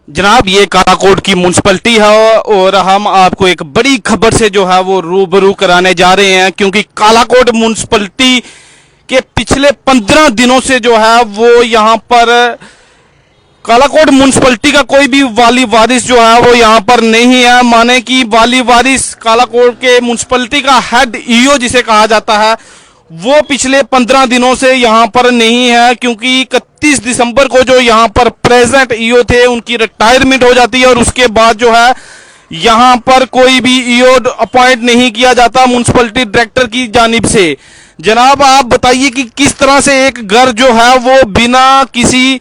जनाब, ये कालाकोट की म्युनिसिपैलिटी है और हम आपको एक बड़ी खबर से जो है वो रूबरू कराने जा रहे हैं, क्योंकि कालाकोट म्युनिसिपैलिटी के पिछले 15 दिनों से जो है वो यहाँ पर कालाकोट म्युनिसिपैलिटी का कोई भी वाली वारिस जो है वो यहाँ पर नहीं है। माने कि वाली वारिस कालाकोट के म्युनिसिपैलिटी का हेड ईओ जिसे कहा जाता है वो पिछले 15 दिनों से यहाँ पर नहीं है, क्योंकि 31 दिसंबर को जो यहाँ पर प्रेजेंट ईओ थे उनकी रिटायरमेंट हो जाती है और उसके बाद जो है यहाँ पर कोई भी ईओ अपॉइंट नहीं किया जाता म्युनिसिपैलिटी डायरेक्टर की जानिब से। जनाब, आप बताइए कि किस तरह से एक घर जो है वो बिना किसी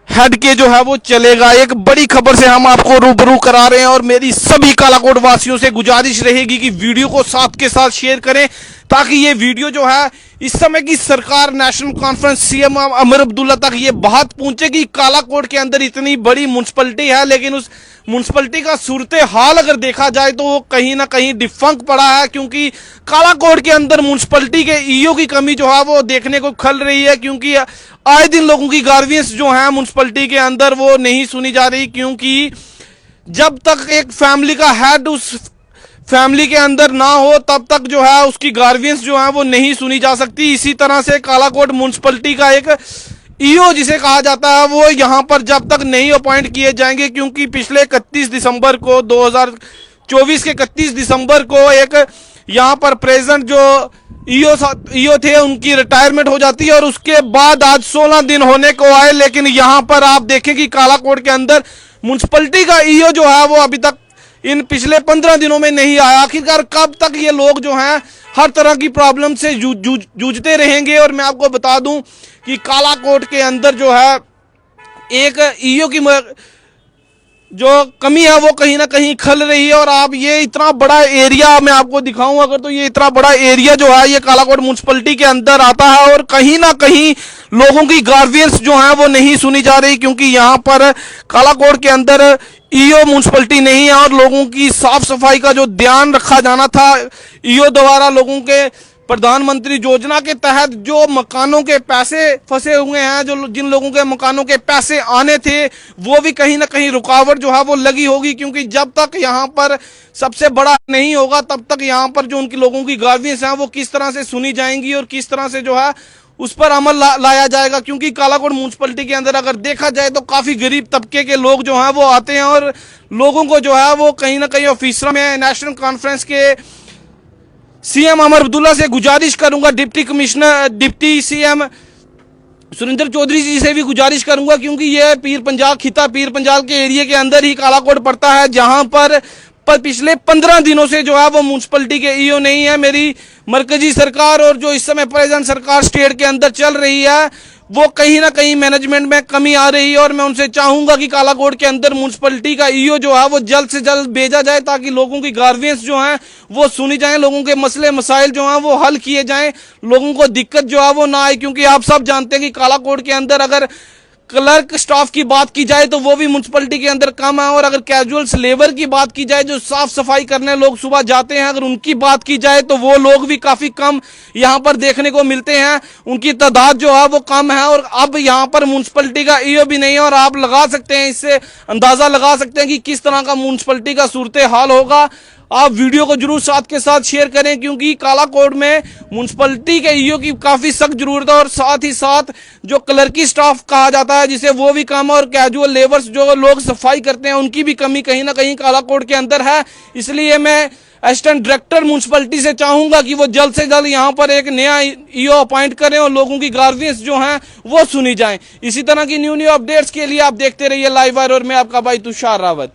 हेड के जो है वो चलेगा। एक बड़ी खबर से हम आपको रूबरू करा रहे हैं और मेरी सभी कालाकोट वासियों से गुजारिश रहेगी कि वीडियो को साथ के साथ शेयर करें, ताकि ये वीडियो जो है इस समय की सरकार, नेशनल कॉन्फ्रेंस, सीएम अमर अब्दुल्ला तक ये बात पहुंचे कि कालाकोट के अंदर इतनी बड़ी म्युनिसिपैलिटी है, लेकिन उस म्युनिसिपैलिटी का सूरत हाल अगर देखा जाए तो वो कहीं ना कहीं डिफंक पड़ा है, क्योंकि कालाकोट के अंदर म्युनिसिपैलिटी के ईओ की कमी जो है वो देखने को खल रही है। क्योंकि आए दिन लोगों की गार्वियंस जो है म्युनिसिपैलिटी के अंदर वो नहीं सुनी जा रही, क्योंकि जब तक एक फैमिली का हेड उस फैमिली के अंदर ना हो तब तक जो है उसकी गार्वियंस जो है वो नहीं सुनी जा सकती। इसी तरह से कालाकोट म्युनिसिपैलिटी का एक ईओ जिसे कहा जाता है वो यहाँ पर जब तक नहीं अपॉइंट किए जाएंगे, क्योंकि पिछले 31 दिसंबर को 2024 के 31 दिसंबर को एक यहाँ पर प्रेजेंट जो ईओ थे उनकी रिटायरमेंट हो जाती है और उसके बाद आज 16 दिन होने को आए, लेकिन यहाँ पर आप देखें कि कालाकोट के अंदर म्युनिसिपैलिटी का ईओ जो है वो अभी तक इन पिछले 15 दिनों में नहीं आया। आखिरकार कब तक ये लोग जो हैं हर तरह की प्रॉब्लम से जूझते रहेंगे। और मैं आपको बता दूं कि कालाकोट के अंदर जो है एक ईओ की जो कमी है वो कहीं ना कहीं खल रही है। और आप ये इतना बड़ा एरिया मैं आपको दिखाऊं अगर, तो ये इतना बड़ा एरिया जो है ये कालाकोट म्युनिसिपैलिटी के अंदर आता है और कहीं ना कहीं लोगों की गार्वियंस जो है वो नहीं सुनी जा रही, क्योंकि यहाँ पर कालाकोट के अंदर ईओ म्युनिसिपैलिटी नहीं है और लोगों की साफ सफाई का जो ध्यान रखा जाना था ईओ द्वारा, लोगों के प्रधानमंत्री योजना के तहत जो मकानों के पैसे फंसे हुए हैं, जो जिन लोगों के मकानों के पैसे आने थे वो भी कहीं ना कहीं रुकावट जो है वो लगी होगी, क्योंकि जब तक यहाँ पर सबसे बड़ा नहीं होगा तब तक यहाँ पर जो उनकी लोगों की गार्वियंस हैं वो किस तरह से सुनी जाएंगी और किस तरह से जो है उस पर अमल लाया जाएगा। क्योंकि कालाकोट म्युनिसिपैलिटी के अंदर अगर देखा जाए तो काफी गरीब तबके के लोग जो हैं वो आते हैं और लोगों को जो है वो कहीं ना कहीं ऑफिसर में नेशनल कॉन्फ्रेंस के सीएम अमर अब्दुल्ला से गुजारिश करूंगा, डिप्टी सीएम सुरेंद्र चौधरी जी से भी गुजारिश करूंगा, क्योंकि ये पीर पंजाल के एरिया के अंदर ही कालाकोट पड़ता है, जहां पर पिछले 15 दिनों से जो है वो म्युनिसिपैलिटी के ईओ नहीं है। मेरी मरकजी सरकार और जो इस समय प्रेजेंट सरकार स्टेट के अंदर चल रही है वो कहीं ना कहीं मैनेजमेंट में कमी आ रही है और मैं उनसे चाहूंगा कि कालाकोट के अंदर म्युनिसिपैलिटी का ईओ जो है वो जल्द से जल्द भेजा जाए, ताकि लोगों की गार्वियंस जो हैं वो सुनी जाएं, लोगों के मसले मसाइल जो हैं वो हल किए जाएं, लोगों को दिक्कत जो है वो ना आए। क्योंकि आप सब जानते हैं कि कालाकोट के अंदर अगर क्लर्क स्टाफ की बात की जाए तो वो भी म्युनिसिपैलिटी के अंदर कम है, और अगर कैजुअल्स लेबर की बात की जाए जो साफ सफाई करने लोग सुबह जाते हैं, अगर उनकी बात की जाए तो वो लोग भी काफी कम यहाँ पर देखने को मिलते हैं, उनकी तादाद जो है वो कम है। और अब यहाँ पर म्युनिसिपैलिटी का ईओ भी नहीं है और आप लगा सकते हैं, इससे अंदाजा लगा सकते हैं कि किस तरह का म्युनिसिपैलिटी का सूरत हाल होगा। आप वीडियो को जरूर साथ के साथ शेयर करें, क्योंकि कालाकोट में म्युनिसिपैलिटी के ईओ की काफी सख्त जरूरत है और साथ ही साथ जो क्लर्की स्टाफ कहा जाता है जिसे वो भी कम है और कैजुअल लेबर्स जो लोग सफाई करते हैं उनकी भी कमी कहीं ना कहीं कालाकोट के अंदर है। इसलिए मैं असिस्टेंट डायरेक्टर म्युनिसिपैलिटी से चाहूंगा कि वो जल्द से जल्द यहाँ पर एक नया ईओ अपॉइंट करें और लोगों की गार्वियंस जो हैं वो सुनी जाएं। इसी तरह की न्यू अपडेट्स के लिए आप देखते रहिए लाइव वायर और मैं आपका भाई तुषार रावत।